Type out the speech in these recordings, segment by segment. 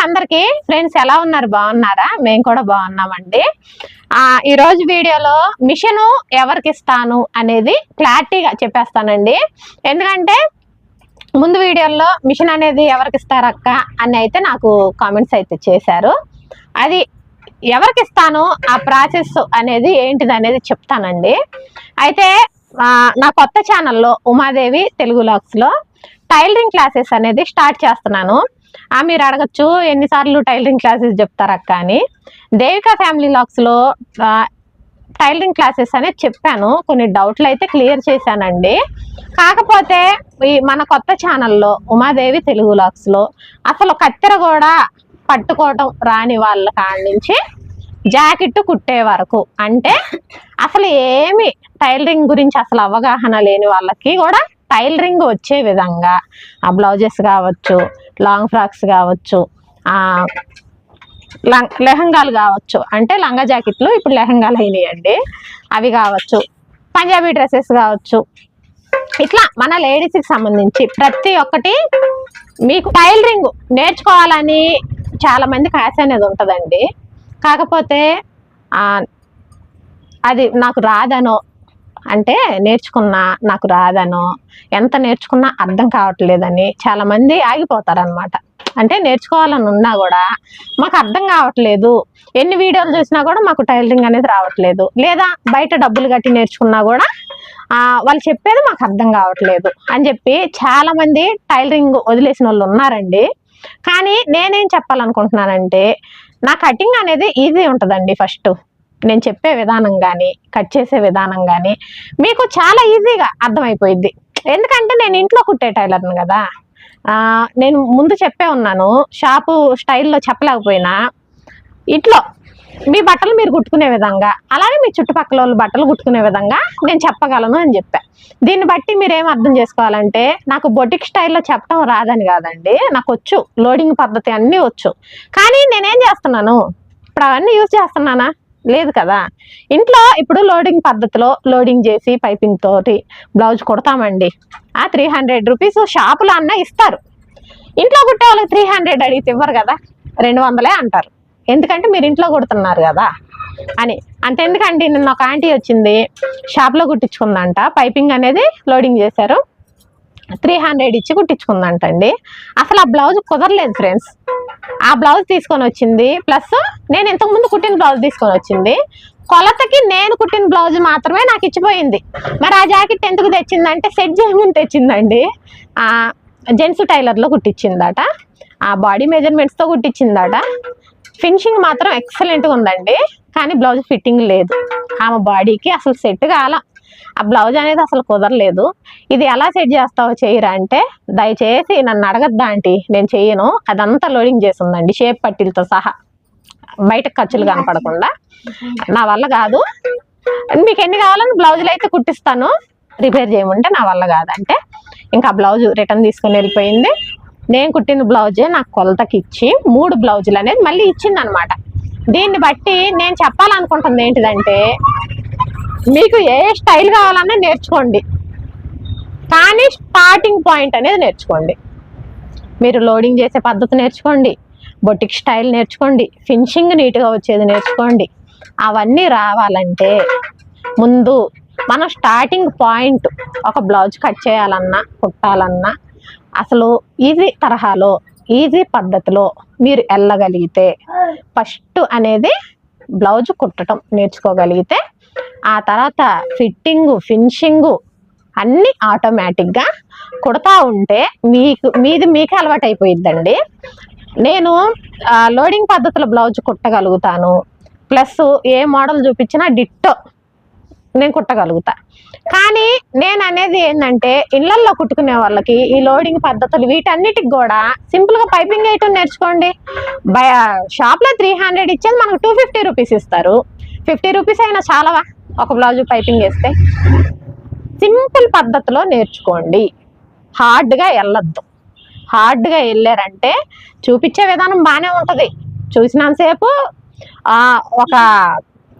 అందరికి ఫ్రెండ్స్ ఎలా ఉన్నారు? బాగున్నారా? మేము కూడా బాగున్నామండి. ఈ రోజు వీడియోలో మిషన్ ఎవరికి ఇస్తాను అనేది క్లారిటీగా చెప్పేస్తానండి. ఎందుకంటే ముందు వీడియోలో మిషన్ అనేది ఎవరికి ఇస్తారక్క అని అయితే నాకు కామెంట్స్ అయితే చేశారు. అది ఎవరికి ఇస్తాను, ఆ ప్రాసెస్ అనేది ఏంటిది అనేది చెప్తానండి. అయితే నా కొత్త ఛానల్లో ఉమాదేవి తెలుగు వ్లాగ్స్లో టైలరింగ్ క్లాసెస్ అనేది స్టార్ట్ చేస్తున్నాను. మీరు అడగచ్చు ఎన్నిసార్లు టైలరింగ్ క్లాసెస్ చెప్తారక్క అని. దేవిక ఫ్యామిలీ వ్లాగ్స్లో టైలరింగ్ క్లాసెస్ అనేది చెప్పాను, కొన్ని డౌట్లు అయితే క్లియర్ చేశానండి. కాకపోతే మన కొత్త ఛానల్లో ఉమాదేవి తెలుగు వ్లాగ్స్లో అసలు కత్తెర కూడా పట్టుకోవటం రాని వాళ్ళ కాడి నుంచి జాకెట్ కుట్టే వరకు, అంటే అసలు ఏమి టైలరింగ్ గురించి అసలు అవగాహన లేని వాళ్ళకి కూడా టైలరింగ్ వచ్చే విధంగా ఆ బ్లౌజెస్ కావచ్చు, లాంగ్ ఫ్రాక్స్ కావచ్చు, లెహంగాలు కావచ్చు, అంటే లంగా జాకెట్లు ఇప్పుడు లెహంగాలు అయినాయండి, అవి కావచ్చు, పంజాబీ డ్రెస్సెస్ కావచ్చు, ఇట్లా మన లేడీస్కి సంబంధించి ప్రతి ఒక్కటి మీకు టైలరింగ్ నేర్చుకోవాలని చాలా మందికి ఆశ అనేది ఉంటుందండి. కాకపోతే అది నాకు రాదనో, అంటే నేర్చుకున్నా నాకు రాదనో, ఎంత నేర్చుకున్నా అర్థం కావట్లేదని చాలామంది ఆగిపోతారనమాట. అంటే నేర్చుకోవాలని ఉన్నా కూడా మాకు అర్థం కావట్లేదు, ఎన్ని వీడియోలు చూసినా కూడా మాకు టైలరింగ్ అనేది రావట్లేదు, లేదా బయట డబ్బులు కట్టి నేర్చుకున్నా కూడా వాళ్ళు చెప్పేది మాకు అర్థం కావట్లేదు అని చెప్పి చాలామంది టైలరింగ్ వదిలేసిన వాళ్ళు ఉన్నారండి. కానీ నేనేం చెప్పాలనుకుంటున్నానంటే, నా కటింగ్ అనేది ఈజీ ఉంటుందండి. ఫస్ట్ నేను చెప్పే విధానం కానీ కట్ చేసే విధానం కానీ మీకు చాలా ఈజీగా అర్థమైపోయింది. ఎందుకంటే నేను ఇంట్లో కుట్టే టైలర్ని కదా. నేను ముందు చెప్పే ఉన్నాను, షాపు స్టైల్లో చెప్పలేకపోయినా ఇంట్లో మీ బట్టలు మీరు కుట్టుకునే విధంగా, అలాగే మీ చుట్టుపక్కల వాళ్ళు బట్టలు కుట్టుకునే విధంగా నేను చెప్పగలను అని చెప్పా. దీన్ని బట్టి మీరు ఏం అర్థం చేసుకోవాలంటే, నాకు బొటిక్ స్టైల్లో చెప్పడం రాదని కాదండి, నాకు వచ్చు, లోడింగ్ పద్ధతి అన్నీ వచ్చు. కానీ నేనేం చేస్తున్నాను, ఇప్పుడు అవన్నీ యూజ్ చేస్తున్నానా? లేదు కదా. ఇంట్లో ఇప్పుడు లోడింగ్ పద్ధతిలో లోడింగ్ చేసి పైపింగ్ తోటి బ్లౌజ్ కుడతామండి. 300 రూపీస్ షాపులో అన్న ఇస్తారు. ఇంట్లో కుట్టే వాళ్ళకి 300 అడిగితే ఇవ్వరు కదా, 200 అంటారు. ఎందుకంటే మీరు ఇంట్లో కుడుతున్నారు కదా అని. అంతెందుకండి, నిన్న ఒక ఆంటీ వచ్చింది, షాప్లో కుట్టించుకుందంట, పైపింగ్ అనేది లోడింగ్ చేశారు, 300 ఇచ్చి కుట్టించుకుందంటండి. అసలు ఆ బ్లౌజ్ కుదరలేదు ఫ్రెండ్స్. ఆ బ్లౌజ్ తీసుకొని వచ్చింది, ప్లస్ నేను ఇంతకుముందు కుట్టిన బ్లౌజ్ తీసుకొని వచ్చింది, కొలతకి నేను కుట్టిన బ్లౌజ్ మాత్రమే నాకు ఇచ్చిపోయింది. మరి ఆ జాకెట్ ఎందుకు తెచ్చిందంటే సెట్ చేయమని తెచ్చిందండి. జెంట్స్ టైలర్లో కుట్టించిందట, ఆ బాడీ మెజర్మెంట్స్తో కుట్టించిందట. ఫినిషింగ్ మాత్రం ఎక్సలెంట్గా ఉందండి, కానీ బ్లౌజ్ ఫిట్టింగ్ లేదు. ఆమె బాడీకి అసలు సెట్ కాల, ఆ బ్లౌజ్ అనేది అసలు కుదరలేదు. ఇది ఎలా సెట్ చేస్తావో చేయరా అంటే, దయచేసి నన్ను అడగద్దా ఆంటీ, నేను చెయ్యను, అదంతా లోడింగ్ చేసి ఉందండి షేప్ పట్టీలతో సహా, బయట ఖర్చులు కనపడకుండా. నా వల్ల కాదు, మీకు ఎన్ని కావాలని బ్లౌజులు అయితే కుట్టిస్తాను, రిపేర్ చేయమంటే నా వల్ల కాదంటే ఇంకా బ్లౌజ్ రిటర్న్ తీసుకొని వెళ్ళిపోయింది. నేను కుట్టిన బ్లౌజే నాకు కొలతకి ఇచ్చి 3 బ్లౌజులు అనేది మళ్ళీ ఇచ్చింది అనమాట. దీన్ని బట్టి నేను చెప్పాలనుకుంటుంది ఏంటిదంటే, మీకు ఏ స్టైల్ కావాలన్నా నేర్చుకోండి, కానీ స్టార్టింగ్ పాయింట్ అనేది నేర్చుకోండి. మీరు లోడింగ్ చేసే పద్ధతి నేర్చుకోండి, బొటిక్ స్టైల్ నేర్చుకోండి, ఫినిషింగ్ నీట్గా వచ్చేది నేర్చుకోండి. అవన్నీ రావాలంటే ముందు మనం స్టార్టింగ్ పాయింట్, ఒక బ్లౌజ్ కట్ చేయాలన్నా కుట్టాలన్నా అసలు ఈజీ తరహాలో ఈజీ పద్ధతిలో మీరు వెళ్ళగలిగితే, ఫస్ట్ అనేది బ్లౌజ్ కుట్టడం నేర్చుకోగలిగితే, ఆ తర్వాత ఫిట్టింగు ఫినిషింగు అన్నీ ఆటోమేటిక్గా కుడతా ఉంటే మీకే అలవాటు అయిపోయిద్దండి. నేను లోడింగ్ పద్ధతిలో బ్లౌజ్ కుట్టగలుగుతాను, ప్లస్ ఏ మోడల్ చూపించినా డిట్టో నేను కుట్టగలుగుతా. కానీ నేను అనేది ఏంటంటే, ఇళ్లల్లో కుట్టుకునే వాళ్ళకి ఈ లోడింగ్ పద్ధతులు వీటన్నిటికి కూడా సింపుల్గా పైపింగ్ వేయటం నేర్చుకోండి. షాప్లో 300 ఇచ్చేది మనకు 250 రూపీస్ ఇస్తారు. 50 రూపీస్ అయినా చాలావా ఒక బ్లౌజ్ పైపింగ్ వేస్తే? సింపుల్ పద్ధతిలో నేర్చుకోండి, హార్డ్గా వెళ్ళొద్దు. హార్డ్గా వెళ్ళారంటే చూపించే విధానం బాగానే ఉంటుంది, చూసినంతసేపు ఒక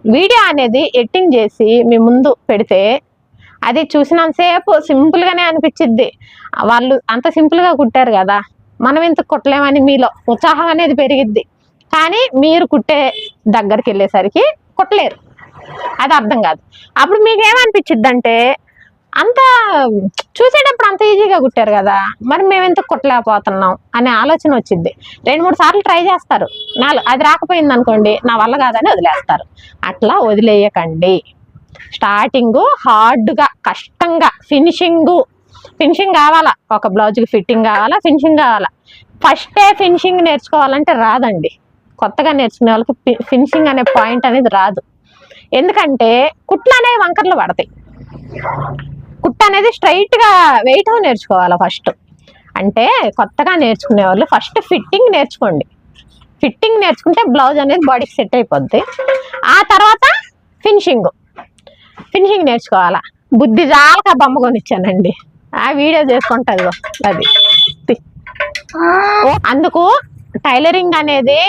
వీడియో అనేది ఎడిటింగ్ చేసి మీ ముందు పెడితే అది చూసినంతసేపు సింపుల్గానే అనిపించిద్ది. వాళ్ళు అంత సింపుల్గా కుట్టారు కదా, మనం ఎందుకు కుట్టలేమని మీలో ఉత్సాహం అనేది పెరిగిద్ది. కానీ మీరు కుట్టే దగ్గరికి వెళ్ళేసరికి కుట్టలేరు, అది అర్థం కాదు. అప్పుడు మీకు ఏమనిపించిద్ది అంటే, అంత చూసేటప్పుడు అంత ఈజీగా కుట్టారు కదా, మరి మేము ఎందుకు కుట్టలేకపోతున్నాం అనే ఆలోచన వచ్చింది. 2-3 సార్లు ట్రై చేస్తారు, అది రాకపోయింది అనుకోండి, నా వల్ల కాదని వదిలేస్తారు. అట్లా వదిలేయకండి. స్టార్టింగ్ హార్డ్గా కష్టంగా ఫినిషింగ్ కావాలా, ఒక బ్లౌజ్కి ఫిట్టింగ్ కావాలా, ఫినిషింగ్ కావాలా. ఫస్టే ఫినిషింగ్ నేర్చుకోవాలంటే రాదండి. కొత్తగా నేర్చుకునే వాళ్ళకి ఫినిషింగ్ అనే పాయింట్ అనేది రాదు. ఎందుకంటే కుట్లు అనేవి వంకర్లు పడతాయి. కుట్టు అనేది స్ట్రైట్గా వేయటం నేర్చుకోవాలా ఫస్ట్. అంటే కొత్తగా నేర్చుకునే వాళ్ళు ఫస్ట్ ఫిట్టింగ్ నేర్చుకోండి. ఫిట్టింగ్ నేర్చుకుంటే బ్లౌజ్ అనేది బాడీకి సెట్ అయిపోద్ది. ఆ తర్వాత ఫినిషింగ్ నేర్చుకోవాలా. బుద్ధి జాలక బొమ్మ కొనిచ్చానండి, ఆ వీడియో చేసుకుంటుంది అది. అందుకు టైలరింగ్ అనేది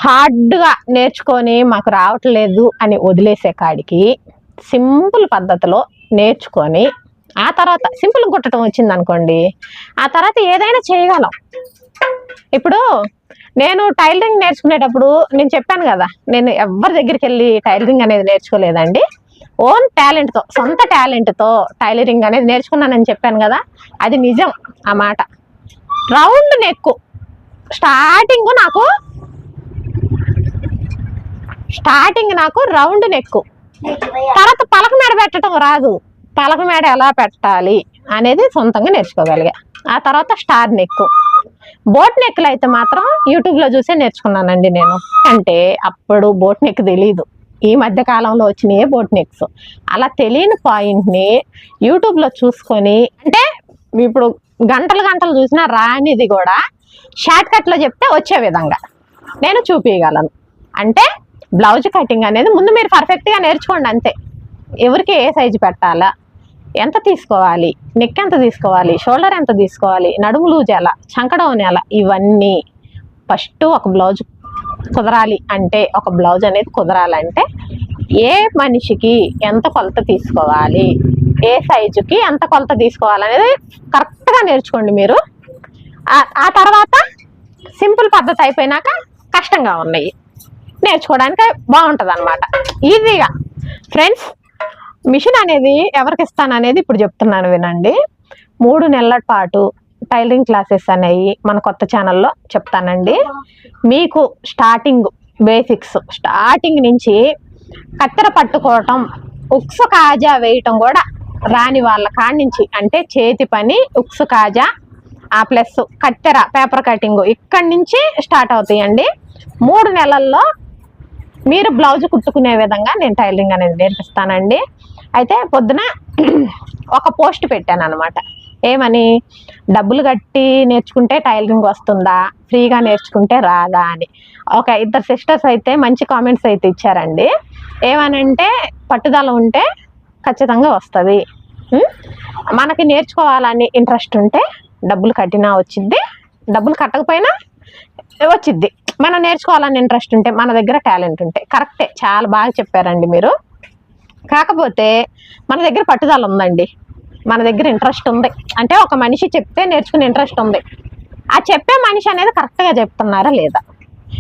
హార్డ్గా నేర్చుకొని మాకు రావట్లేదు అని వదిలేసే కాడికి సింపుల్ పద్ధతిలో నేర్చుకొని ఆ తర్వాత సింపుల్ కుట్టడం వచ్చింది అనుకోండి, ఆ తర్వాత ఏదైనా చేయగలం. ఇప్పుడు నేను టైలరింగ్ నేర్చుకునేటప్పుడు నేను చెప్పాను కదా, నేను ఎవరి దగ్గరికి వెళ్ళి టైలరింగ్ అనేది నేర్చుకోలేదండి. ఓన్ టాలెంట్తో, సొంత టాలెంట్తో టైలరింగ్ అనేది నేర్చుకున్నానని చెప్పాను కదా, అది నిజం ఆ మాట. రౌండ్ నెక్ స్టార్టింగ్ నాకు రౌండ్ నెక్, తర్వాత పలక మేడ పెట్టడం రాదు. పలక మేడ ఎలా పెట్టాలి అనేది సొంతంగా నేర్చుకోగలిగా. ఆ తర్వాత స్టార్ నెక్, బోట్ నెక్లు అయితే మాత్రం యూట్యూబ్లో చూసే నేర్చుకున్నానండి నేను. అంటే అప్పుడు బోట్ నెక్ తెలీదు, ఈ మధ్య కాలంలో వచ్చినాయే బోట్ నెక్స్. అలా తెలియని పాయింట్ని యూట్యూబ్లో చూసుకొని, అంటే ఇప్పుడు గంటలు చూసినా రానిది కూడా షార్ట్ కట్లో చెప్తే వచ్చే విధంగా నేను చూపించగలను. అంటే బ్లౌజ్ కటింగ్ అనేది ముందు మీరు పర్ఫెక్ట్గా నేర్చుకోండి అంతే. ఎవరికి ఏ సైజు పెట్టాలా, ఎంత తీసుకోవాలి, నెక్ ఎంత తీసుకోవాలి, షోల్డర్ ఎంత తీసుకోవాలి, నడుము లూజ్ ఎలా, చంకడౌన్ ఎలా, ఇవన్నీ ఫస్ట్ ఒక బ్లౌజ్ కుదరాలి అంటే, ఒక బ్లౌజ్ అనేది కుదరాలంటే ఏ మనిషికి ఎంత కొలత తీసుకోవాలి, ఏ సైజుకి ఎంత కొలత తీసుకోవాలనేది కరెక్ట్గా నేర్చుకోండి మీరు. ఆ తర్వాత సింపుల్ పద్ధతి అయిపోయినాక కష్టంగా ఉన్నాయి నేర్చుకోవడానికి బాగుంటుంది అనమాట, ఈజీగా. ఫ్రెండ్స్, మిషన్ అనేది ఎవరికి ఇస్తాను అనేది ఇప్పుడు చెప్తున్నాను వినండి. 3 నెలల పాటు టైలరింగ్ క్లాసెస్ అనేవి మన కొత్త ఛానల్లో చెప్తానండి. మీకు స్టార్టింగ్ బేసిక్స్, స్టార్టింగ్ నుంచి కత్తెర పట్టుకోవటం, ఉక్స్ కాజా వేయటం కూడా రాని వాళ్ళ కాడి నుంచి, అంటే చేతి పని ఉక్స్ కాజా ప్లస్ కత్తెర పేపర్ కటింగ్ ఇక్కడి నుంచి స్టార్ట్ అవుతాయండి. 3 నెలల్లో మీరు బ్లౌజ్ కుట్టుకునే విధంగా నేను టైలరింగ్ అనేది నేర్పిస్తానండి. అయితే పొద్దున ఒక పోస్ట్ పెట్టాను అనమాట, ఏమని, డబ్బులు కట్టి నేర్చుకుంటే టైలరింగ్ వస్తుందా, ఫ్రీగా నేర్చుకుంటే రాదా అని. ఒక 2 సిస్టర్స్ అయితే మంచి కామెంట్స్ అయితే ఇచ్చారండి. ఏమనంటే, పట్టుదల ఉంటే ఖచ్చితంగా వస్తుంది, మనకి నేర్చుకోవాలని ఇంట్రెస్ట్ ఉంటే డబ్బులు కట్టినా వచ్చిద్ది, డబ్బులు కట్టకపోయినా వచ్చిద్ది. మనం నేర్చుకోవాలని ఇంట్రెస్ట్ ఉంటే, మన దగ్గర టాలెంట్ ఉంటే. కరెక్టే, చాలా బాగా చెప్పారండి మీరు. కాకపోతే మన దగ్గర పట్టుదల ఉందండి, మన దగ్గర ఇంట్రెస్ట్ ఉంది అంటే, ఒక మనిషి చెప్తే నేర్చుకునే ఇంట్రెస్ట్ ఉంది. ఆ చెప్పే మనిషి అనేది కరెక్ట్గా చెప్తున్నారా లేదా?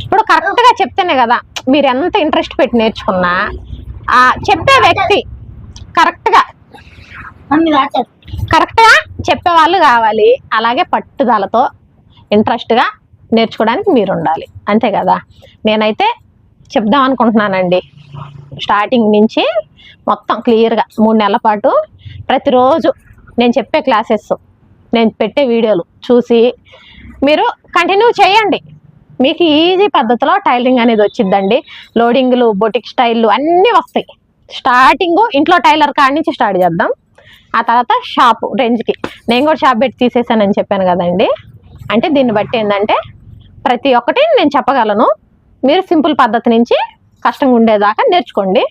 ఇప్పుడు కరెక్ట్గా చెప్తేనే కదా మీరు ఎంత ఇంట్రెస్ట్ పెట్టి నేర్చుకున్నా, ఆ చెప్పే వ్యక్తి కరెక్ట్గా చెప్పే వాళ్ళు కావాలి. అలాగే పట్టుదలతో ఇంట్రెస్ట్గా నేర్చుకోవడానికి మీరు ఉండాలి, అంతే కదా. నేనైతే చెప్దాం అనుకుంటున్నానండి, స్టార్టింగ్ నుంచి మొత్తం క్లియర్గా 3 నెలల పాటు ప్రతిరోజు నేను చెప్పే క్లాసెస్, నేను పెట్టే వీడియోలు చూసి మీరు కంటిన్యూ చేయండి. మీకు ఈజీ పద్ధతిలో టైలరింగ్ అనేది వచ్చిద్దండి. లోడింగ్లు, బొటిక్ స్టైళ్ళు అన్నీ వస్తాయి. స్టార్టింగ్ ఇంట్లో టైలర్ కాడి నుంచి స్టార్ట్ చేద్దాం. ఆ తర్వాత షాపు రేంజ్కి, నేను కూడా షాప్ పెట్టి తీసేసానని చెప్పాను కదండి. అంటే దీన్ని బట్టి ఏంటంటే, ప్రతి ఒక్కటి నేను చెప్పగలను. మీరు సింపుల్ పద్ధతి నుంచి కష్టంగా ఉండేదాకా నేర్చుకోండి.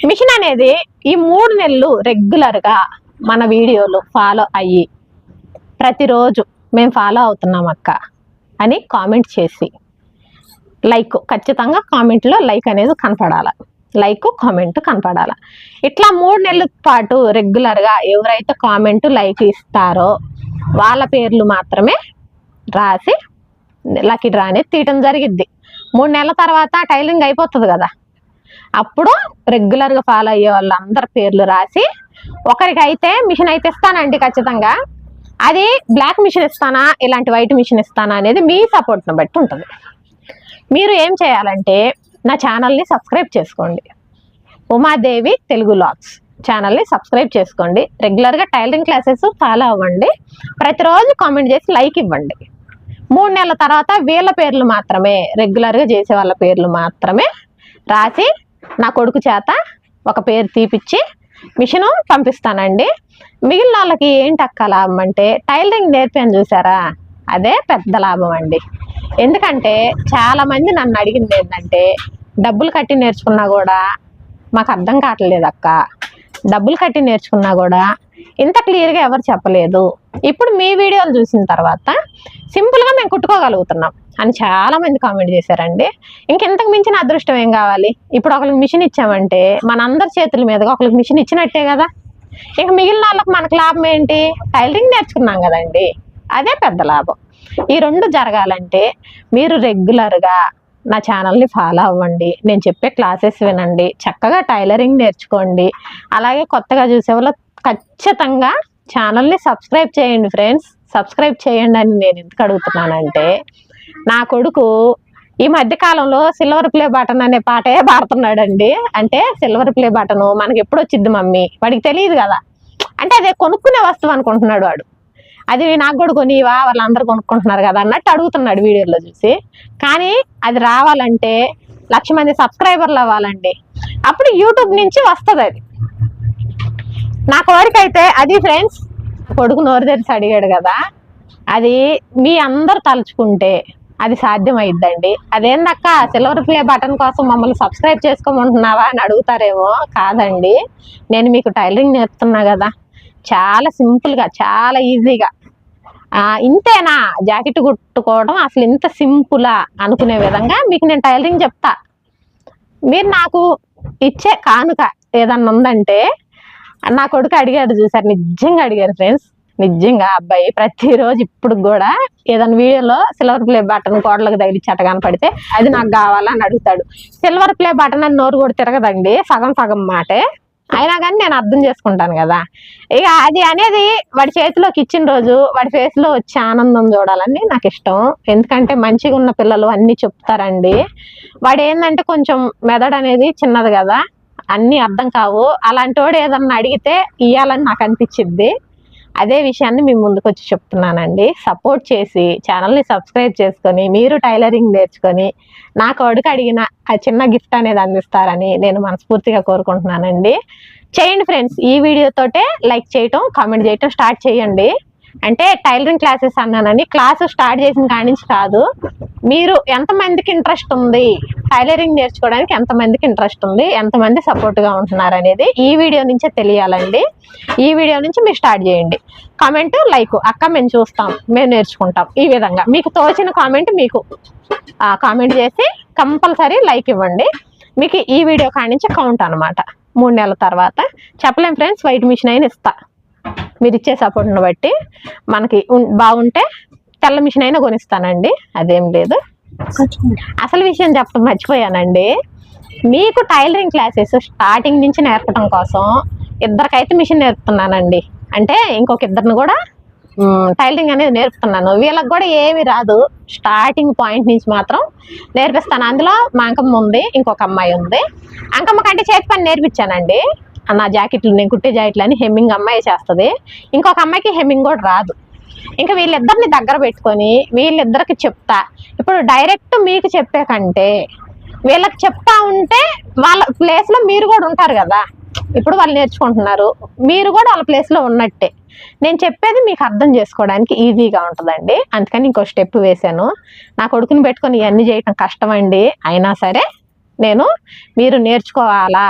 మిషన్ అనేది ఈ 3 నెలలు రెగ్యులర్గా మన వీడియోలు ఫాలో అయ్యి, ప్రతిరోజు మేము ఫాలో అవుతున్నాం అక్క అని కామెంట్ చేసి, లైక్, ఖచ్చితంగా కామెంట్లో లైక్ అనేది కనపడాలి, లైక్ కామెంట్ కనపడాలి. ఇట్లా 3 నెలల పాటు రెగ్యులర్గా ఎవరైతే కామెంట్ లైక్ ఇస్తారో వాళ్ళ పేర్లు మాత్రమే రాసి లక్కీ డ్రా అనేది తీయటం జరిగిద్ది. 3 నెలల తర్వాత టైలరింగ్ అయిపోతుంది కదా, అప్పుడు రెగ్యులర్గా ఫాలో అయ్యే వాళ్ళందరి పేర్లు రాసి, ఒకరికి అయితే మిషన్ అయితే ఇస్తానండి ఖచ్చితంగా. అది బ్లాక్ మిషన్ ఇస్తానా ఇలాంటి వైట్ మిషన్ ఇస్తానా అనేది మీ సపోర్ట్ని బట్టి ఉంటుంది. మీరు ఏం చేయాలంటే నా ఛానల్ని సబ్స్క్రైబ్ చేసుకోండి. ఉమాదేవి తెలుగు లాగ్స్ ఛానల్ని సబ్స్క్రైబ్ చేసుకోండి. రెగ్యులర్గా టైలరింగ్ క్లాసెస్ ఫాలో అవ్వండి. ప్రతిరోజు కామెంట్ చేసి లైక్ ఇవ్వండి. 3 నెలల తర్వాత వీళ్ళ పేర్లు మాత్రమే, రెగ్యులర్గా చేసే వాళ్ళ పేర్లు మాత్రమే రాసి నా కొడుకు చేత ఒక పేరు తీపిచ్చి మిషను పంపిస్తానండి. మిగిలిన వాళ్ళకి ఏంటి అక్క లాభం అంటే, టైలరింగ్ నేర్పాను చూసారా, అదే పెద్ద లాభం అండి. ఎందుకంటే చాలామంది నన్ను అడిగింది ఏంటంటే, డబ్బులు కట్టి నేర్చుకున్నా కూడా మాకు అర్థం కావట్లేదు అక్క, డబ్బులు కట్టి నేర్చుకున్నా కూడా ఇంత క్లియర్గా ఎవరు చెప్పలేదు, ఇప్పుడు మీ వీడియోలు చూసిన తర్వాత సింపుల్గా మేము కుట్టుకోగలుగుతున్నాం అని చాలామంది కామెంట్ చేశారండి. ఇంకెంతకు మించిన అదృష్టం ఏం కావాలి? ఇప్పుడు ఒకరికి మిషన్ ఇచ్చామంటే మనందరి చేతుల మీదుగా ఒకరికి మిషన్ ఇచ్చినట్టే కదా. ఇంక మిగిలిన వాళ్ళకి మనకు లాభం ఏంటి? టైలరింగ్ నేర్చుకున్నాం కదండి, అదే పెద్ద లాభం. ఈ 2 జరగాలంటే మీరు రెగ్యులర్గా నా ఛానల్ని ఫాలో అవ్వండి, నేను చెప్పే క్లాసెస్ వినండి, చక్కగా టైలరింగ్ నేర్చుకోండి. అలాగే కొత్తగా చూసే వాళ్ళు ఖచ్చితంగా ఛానల్ని సబ్స్క్రైబ్ చేయండి ఫ్రెండ్స్. సబ్స్క్రైబ్ చేయండి అని నేను ఎందుకు అడుగుతున్నానంటే, నా కొడుకు ఈ మధ్య కాలంలో సిల్వర్ ప్లే బటన్ అనే పాటే పాడుతున్నాడండి. అంటే సిల్వర్ ప్లే బటన్ మనకి ఎప్పుడు వచ్చింది మమ్మీ, వాడికి తెలియదు కదా, అంటే అదే కొనుక్కునే వస్తువు అనుకుంటున్నాడు వాడు. అది నాకు కూడా కొనివా, వాళ్ళందరూ కొనుక్కుంటున్నారు కదా అన్నట్టు అడుగుతున్నాడు వీడియోలో చూసి. కానీ అది రావాలంటే 1,00,000 మంది సబ్స్క్రైబర్లు అవ్వాలండి, అప్పుడు యూట్యూబ్ నుంచి వస్తుంది అది. నా కోరికైతే అది ఫ్రెండ్స్. కొడుకు నోరు తెరిచి అడిగాడు కదా, అది మీ అందరు తలుచుకుంటే అది సాధ్యమైద్దండి. అదేందక్క సిల్వర్ ప్లే బటన్ కోసం మమ్మల్ని సబ్స్క్రైబ్ చేసుకోమంటున్నావా అని అడుగుతారేమో. కాదండి, నేను మీకు టైలరింగ్ నేర్పుతున్నా కదా, చాలా సింపుల్గా చాలా ఈజీగా. ఇంతేనా జాకెట్ కుట్టుకోవడం, అసలు ఇంత సింపులా అనుకునే విధంగా మీకు నేను టైలరింగ్ చెప్తా. మీరు నాకు ఇచ్చే కానుక ఏదన్నా ఉందంటే, నా కొడుకు అడిగాడు చూసారు, నిజంగా అడిగారు ఫ్రెండ్స్, నిజంగా అబ్బాయి ప్రతిరోజు ఇప్పుడు కూడా ఏదైనా వీడియోలో సిల్వర్ ప్లే బటన్ కోడలకు తగిలిచ్చి అట్ట కనపడితే అది నాకు కావాలని అడుగుతాడు. సిల్వర్ ప్లే బటన్ అని నోరు కూడా తిరగదండి, సగం సగం మాటే, అయినా కానీ నేను అర్థం చేసుకుంటాను కదా. ఇక అది అనేది వాడి చేతిలోకి ఇచ్చిన రోజు వాడి ఫేస్లో వచ్చే ఆనందం చూడాలని నాకు ఇష్టం. ఎందుకంటే మంచిగా ఉన్న పిల్లలు అన్నీ చెప్తారండి. వాడు ఏంటంటే కొంచెం మెదడు అనేది చిన్నది కదా, అన్నీ అర్థం కావు. అలాంటి వాడు ఏదన్నా అడిగితే ఇవ్వాలని నాకు అనిపించింది. అదే విషయాన్ని మీ ముందుకు వచ్చి చెప్తున్నానండి. సపోర్ట్ చేసి ఛానల్ని సబ్స్క్రైబ్ చేసుకొని మీరు టైలరింగ్ నేర్చుకొని నా కొడుకు అడిగిన ఆ చిన్న గిఫ్ట్ అనేది అందిస్తారని నేను మనస్ఫూర్తిగా కోరుకుంటున్నానండి. చేయండి ఫ్రెండ్స్, ఈ వీడియోతోటే లైక్ చేయటం కామెంట్ చేయటం స్టార్ట్ చేయండి. అంటే టైలరింగ్ క్లాసెస్ అన్నానని క్లాసు స్టార్ట్ చేసిన కాడి నుంచి కాదు, మీరు ఎంతమందికి ఇంట్రెస్ట్ ఉంది, టైలరింగ్ నేర్చుకోవడానికి ఎంతమందికి ఇంట్రెస్ట్ ఉంది, ఎంతమంది సపోర్ట్గా ఉంటున్నారు అనేది ఈ వీడియో నుంచే తెలియాలండి. ఈ వీడియో నుంచి మీరు స్టార్ట్ చేయండి. కామెంట్ లైక్, అక్క మేము చూస్తాం, మేము నేర్చుకుంటాం, ఈ విధంగా మీకు తోచిన కామెంట్ మీకు కామెంట్ చేసి కంపల్సరీ లైక్ ఇవ్వండి. మీకు ఈ వీడియో కాడి నుంచి కౌంట్ అనమాట. 3 నెలల తర్వాత చెప్పలేం ఫ్రెండ్స్, వైట్ మిషన్ అయినా ఇస్తా, మీరు ఇచ్చే సపోర్ట్ని బట్టి. మనకి బాగుంటే తెల్ల మిషన్ అయినా కొనిస్తానండి, అదేం లేదు. అసలు విషయం చెప్పడం మర్చిపోయానండి, మీకు టైలరింగ్ క్లాసెస్ స్టార్టింగ్ నుంచి నేర్పడం కోసం ఇద్దరికైతే మిషన్ నేర్పుతున్నానండి. అంటే ఇంకొక ఇద్దరిని కూడా టైలరింగ్ అనేది నేర్పుతున్నాను. వీళ్ళకి కూడా ఏమి రాదు, స్టార్టింగ్ పాయింట్ నుంచి మాత్రం నేర్పిస్తాను. అందులో మా అంకమ్మ ఉంది, ఇంకొక అమ్మాయి ఉంది. అంకమ్మ కంటే చేతి పని నేర్పించానండి. నా జాకెట్లు, నేను కుట్టే జాకెట్లు అని హెమ్మింగ్ అమ్మాయి చేస్తుంది, ఇంకొక అమ్మాయికి హెమ్మింగ్ కూడా రాదు. ఇంకా వీళ్ళిద్దరిని దగ్గర పెట్టుకొని వీళ్ళిద్దరికి చెప్తా. ఇప్పుడు డైరెక్ట్ మీకు చెప్పే కంటే వీళ్ళకి చెప్తా ఉంటే వాళ్ళ ప్లేస్లో మీరు కూడా ఉంటారు కదా. ఇప్పుడు వాళ్ళు నేర్చుకుంటున్నారు, మీరు కూడా వాళ్ళ ప్లేస్లో ఉన్నట్టే. నేను చెప్పేది మీకు అర్థం చేసుకోవడానికి ఈజీగా ఉంటుందండి. అందుకని ఇంకో స్టెప్ వేశాను. నా కొడుకుని పెట్టుకొని ఇవన్నీ చేయటం కష్టమండి, అయినా సరే నేను మీరు నేర్చుకోవాలా,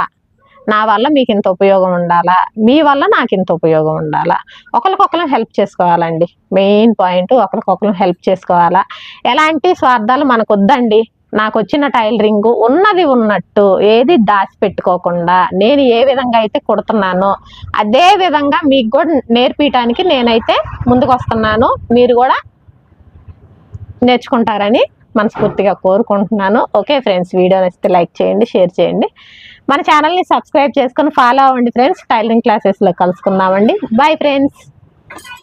నా వల్ల మీకు ఇంత ఉపయోగం ఉండాలా, మీ వల్ల నాకు ఇంత ఉపయోగం ఉండాలా, ఒకరికొకరు హెల్ప్ చేసుకోవాలండి. మెయిన్ పాయింట్ ఒకరికొకరు హెల్ప్ చేసుకోవాలా. ఎలాంటి స్వార్థాలు మనకు వద్దండి. నాకు వచ్చిన టైలరింగ్ ఉన్నది ఉన్నట్టు ఏది దాచిపెట్టుకోకుండా నేను ఏ విధంగా అయితే కుడుతున్నానో అదే విధంగా మీకు కూడా నేర్పించడానికి నేనైతే ముందుకు వస్తున్నాను. మీరు కూడా నేర్చుకుంటారని మనస్ఫూర్తిగా కోరుకుంటున్నాను. ఓకే ఫ్రెండ్స్, వీడియో నచ్చితే లైక్ చేయండి, షేర్ చేయండి, మన ఛానల్ని సబ్స్క్రైబ్ చేసుకొని ఫాలో అవ్వండి ఫ్రెండ్స్. టైలరింగ్ క్లాసెస్లో కలుసుకుందామండి. Bye friends.